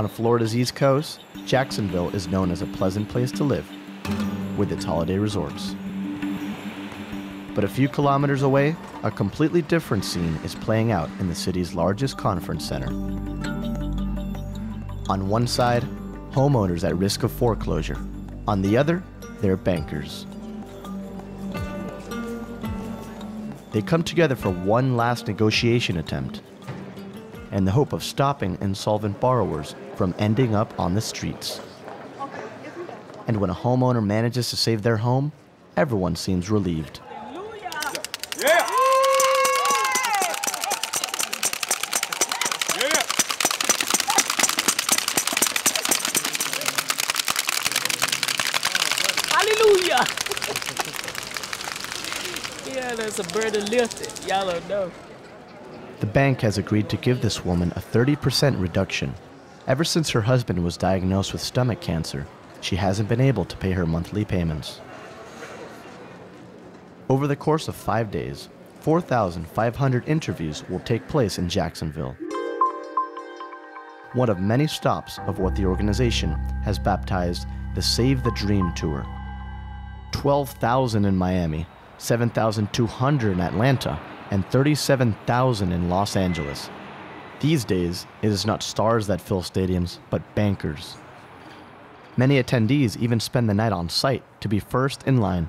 On Florida's East Coast, Jacksonville is known as a pleasant place to live, with its holiday resorts. But a few kilometers away, a completely different scene is playing out in the city's largest conference center. On one side, homeowners at risk of foreclosure. On the other, they're bankers. They come together for one last negotiation attempt in the hope of stopping insolvent borrowers from ending up on the streets. And when a homeowner manages to save their home, everyone seems relieved. Yeah. Hallelujah! Yeah, that's a burden lifted. Y'all don't know. The bank has agreed to give this woman a 30% reduction. Ever since her husband was diagnosed with stomach cancer, she hasn't been able to pay her monthly payments. Over the course of 5 days, 4,500 interviews will take place in Jacksonville. One of many stops of what the organization has baptized the Save the Dream Tour. 12,000 in Miami, 7,200 in Atlanta, and 37,000 in Los Angeles. These days, it is not stars that fill stadiums, but bankers. Many attendees even spend the night on site to be first in line.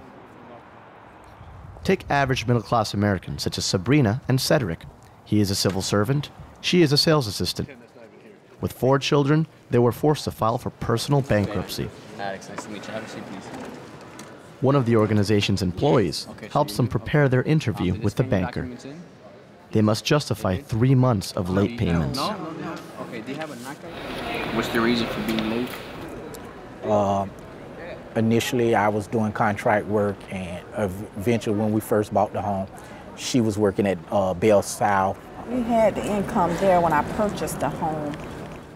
Take average middle-class Americans such as Sabrina and Cedric. He is a civil servant, she is a sales assistant. With 4 children, they were forced to file for personal bankruptcy. Alex, nice to meet you. Have a seat, please. One of the organization's employees helps them prepare their interview with the banker. They must justify 3 months of late payments. Okay, do you have a NACA? What's the reason for being late? Initially, I was doing contract work, and eventually, when we first bought the home, she was working at Bell South. We had the income there when I purchased the home.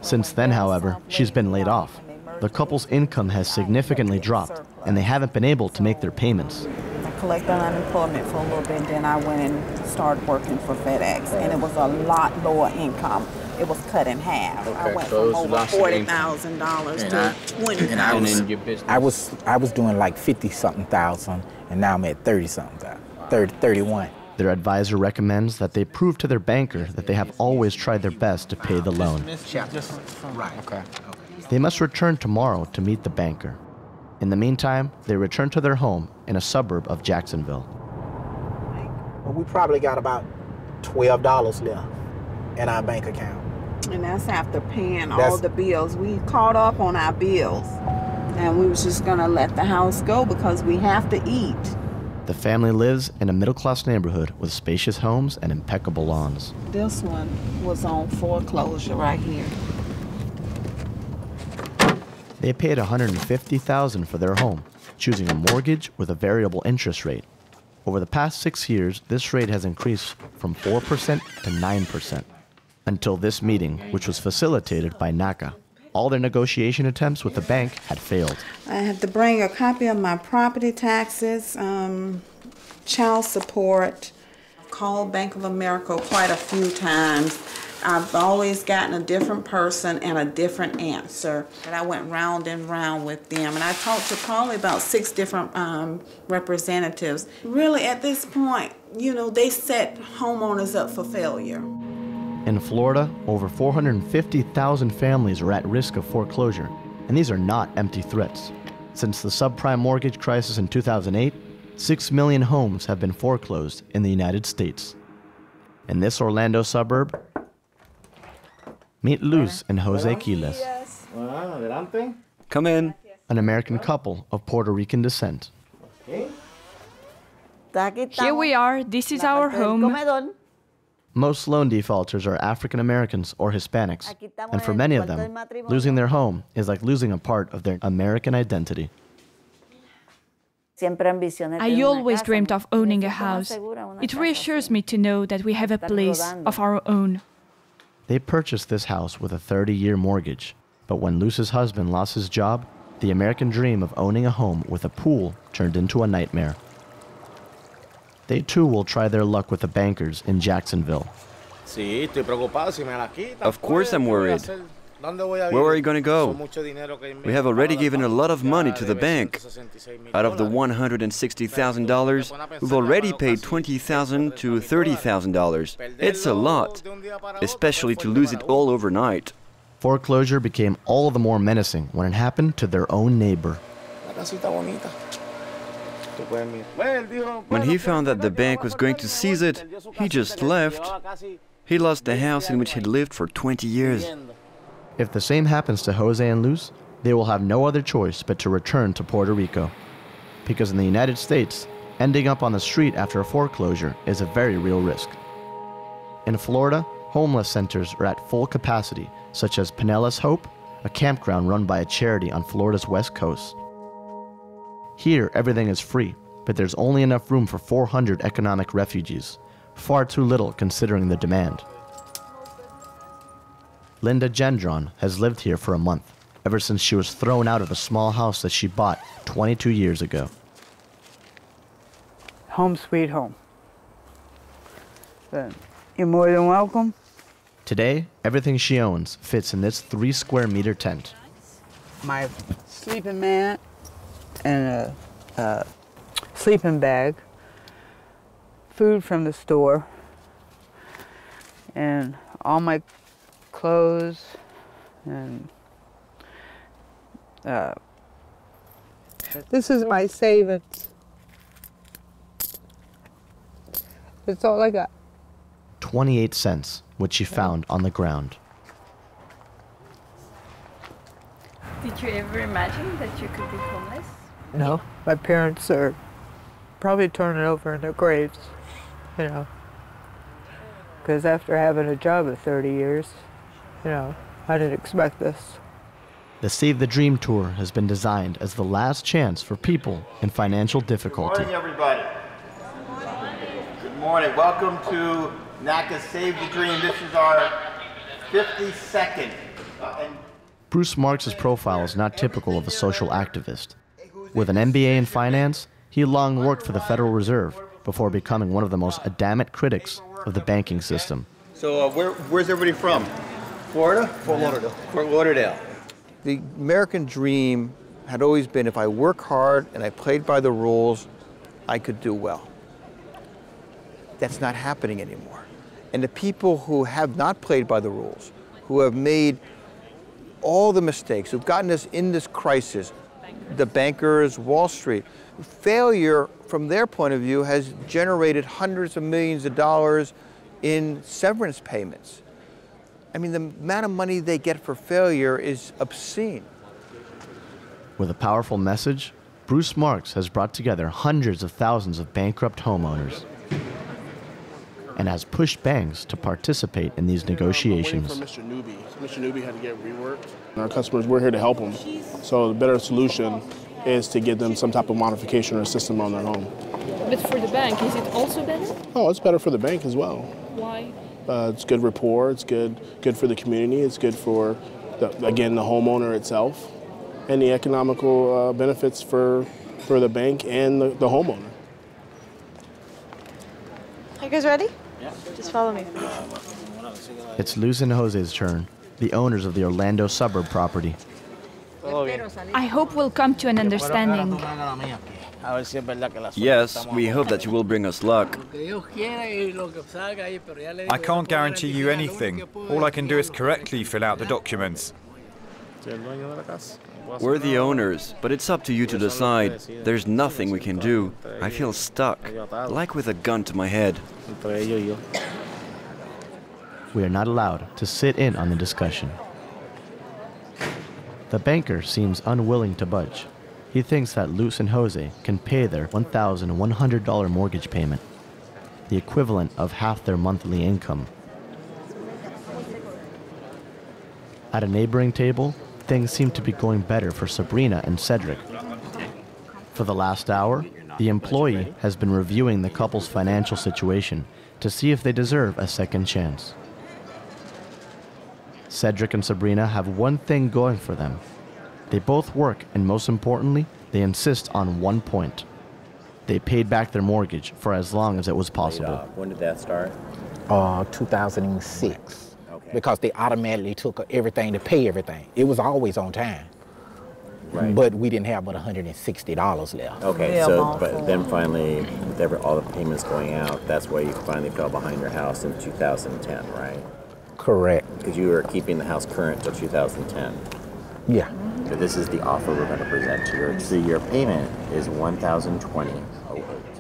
Since then, however, she's been laid off. The couple's income has significantly dropped, and they haven't been able to make their payments. I collected unemployment for a little bit, then I went and started working for FedEx, and it was a lot lower income. It was cut in half. Okay, I went so from over $40,000 to $20,000. I was doing like 50-something thousand, and now I'm at 30-something thousand, 31. Their advisor recommends that they prove to their banker that they have always tried their best to pay the loan. Right. Okay. They must return tomorrow to meet the banker. In the meantime, they return to their home in a suburb of Jacksonville. Well, we probably got about $12 left in our bank account. And that's after paying all the bills. We caught up on our bills, and we was just gonna let the house go because we have to eat. The family lives in a middle-class neighborhood with spacious homes and impeccable lawns. This one was on foreclosure right here. They paid $150,000 for their home, choosing a mortgage with a variable interest rate. Over the past 6 years, this rate has increased from 4% to 9%. Until this meeting, which was facilitated by NACA. All their negotiation attempts with the bank had failed. I have to bring a copy of my property taxes, child support. I've called Bank of America quite a few times. I've always gotten a different person and a different answer. And I went round and round with them. And I talked to probably about 6 different representatives. Really, at this point, you know, they set homeowners up for failure. In Florida, over 450,000 families are at risk of foreclosure, and these are not empty threats. Since the subprime mortgage crisis in 2008, 6 million homes have been foreclosed in the United States. In this Orlando suburb, meet Luz and Jose Quiles, Come in. an American couple of Puerto Rican descent. Here we are. This is our home. Most loan defaulters are African Americans or Hispanics, and for many of them, losing their home is like losing a part of their American identity. I always dreamed of owning a house. It reassures me to know that we have a place of our own. They purchased this house with a 30-year mortgage, but when Luz's husband lost his job, the American dream of owning a home with a pool turned into a nightmare. They too will try their luck with the bankers in Jacksonville. Of course I'm worried. Where are you going to go? We have already given a lot of money to the bank. Out of the $160,000, we've already paid $20,000 to $30,000. It's a lot, especially to lose it all overnight. Foreclosure became all the more menacing when it happened to their own neighbor. When he found that the bank was going to seize it, he just left. He lost the house in which he'd lived for 20 years. If the same happens to Jose and Luz, they will have no other choice but to return to Puerto Rico. Because in the United States, ending up on the street after a foreclosure is a very real risk. In Florida, homeless centers are at full capacity, such as Pinellas Hope, a campground run by a charity on Florida's west coast. Here, everything is free, but there's only enough room for 400 economic refugees, far too little considering the demand. Linda Gendron has lived here for a month, ever since she was thrown out of a small house that she bought 22 years ago. Home sweet home. You're more than welcome. Today, everything she owns fits in this 3 square meter tent. My sleeping mat and a sleeping bag, food from the store, and all my clothes, and this is my savings. That's all I got. 28 cents, which she found on the ground. Did you ever imagine that you could be homeless? No, my parents are probably turning over in their graves, you know, because after having a job of 30 years, you know, I didn't expect this. The Save the Dream Tour has been designed as the last chance for people in financial difficulty. Good morning, everybody. Good morning. Welcome to NACA Save the Dream. This is our 52nd. Bruce Marks' profile is not typical of a social activist. With an MBA in finance, he long worked for the Federal Reserve before becoming one of the most adamant critics of the banking system. So where's everybody from? Florida? Fort Lauderdale. Fort Lauderdale. The American dream had always been if I work hard and I played by the rules, I could do well. That's not happening anymore. And the people who have not played by the rules, who have made all the mistakes, who've gotten us in this crisis, the bankers, Wall Street, failure from their point of view has generated hundreds of millions of dollars in severance payments. I mean, the amount of money they get for failure is obscene. With a powerful message, Bruce Marks has brought together hundreds of thousands of bankrupt homeowners and has pushed banks to participate in these negotiations. We're waiting for Mr. Newby. Mr. Newby had to get reworked. Our customers, we're here to help them. So the better solution is to give them some type of modification or system on their home. But for the bank, is it also better? Oh, it's better for the bank as well. Why? It's good rapport, it's good for the community, it's good for, the homeowner itself, and the economical benefits for the bank and the homeowner. Are you guys ready? Yeah. Just follow me. It's Luz and Jose's turn, the owners of the Orlando suburb property. I hope we'll come to an understanding. Yes, we hope that you will bring us luck. I can't guarantee you anything. All I can do is correctly fill out the documents. We're the owners, but it's up to you to decide. There's nothing we can do. I feel stuck, like with a gun to my head. We are not allowed to sit in on the discussion. The banker seems unwilling to budge. He thinks that Luz and Jose can pay their $1,100 mortgage payment, the equivalent of half their monthly income. At a neighboring table, things seem to be going better for Sabrina and Cedric. For the last hour, the employee has been reviewing the couple's financial situation to see if they deserve a second chance. Cedric and Sabrina have one thing going for them. They both work, and most importantly, they insist on one point. They paid back their mortgage for as long as it was possible. When did that start? 2006. Okay. because they automatically took everything to pay everything. It was always on time. Right. But we didn't have but $160 left. Okay, so but then finally, with all the payments going out, that's why you finally fell behind your house in 2010, right? Correct. Because you were keeping the house current till 2010. Yeah. So this is the offer we're going to present to you. So your payment is $1,020.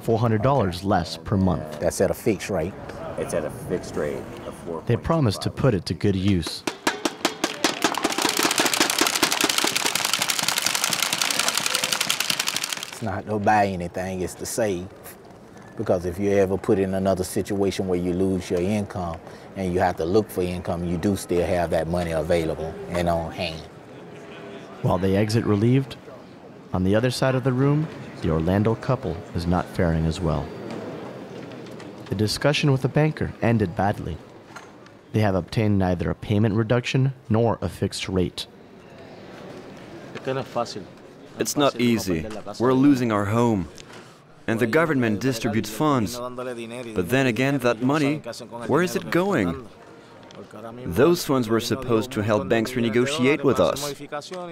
$400 less per month. That's at a fixed rate. It's at a fixed rate of 4. They promised to put it to good use. It's not to buy anything, it's to save. Because if you ever put in another situation where you lose your income and you have to look for income, you do still have that money available and on hand. While they exit relieved, on the other side of the room, the Orlando couple is not faring as well. The discussion with the banker ended badly. They have obtained neither a payment reduction nor a fixed rate. It's not easy. We're losing our home. And the government distributes funds. But then again, that money, where is it going? Those funds were supposed to help banks renegotiate with us,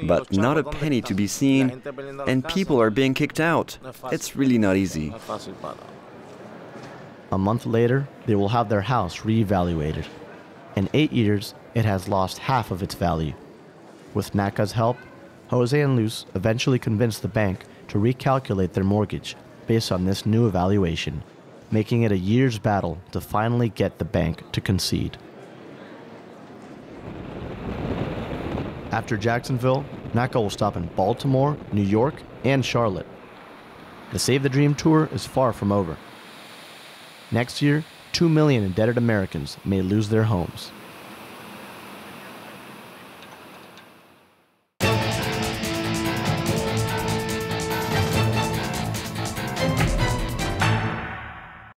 but not a penny to be seen, and people are being kicked out. It's really not easy. A month later, they will have their house reevaluated. In 8 years, it has lost half of its value. With NACA's help, Jose and Luz eventually convinced the bank to recalculate their mortgage based on this new evaluation, making it a year's battle to finally get the bank to concede. After Jacksonville, NACA will stop in Baltimore, New York, and Charlotte. The Save the Dream tour is far from over. Next year, 2 million indebted Americans may lose their homes.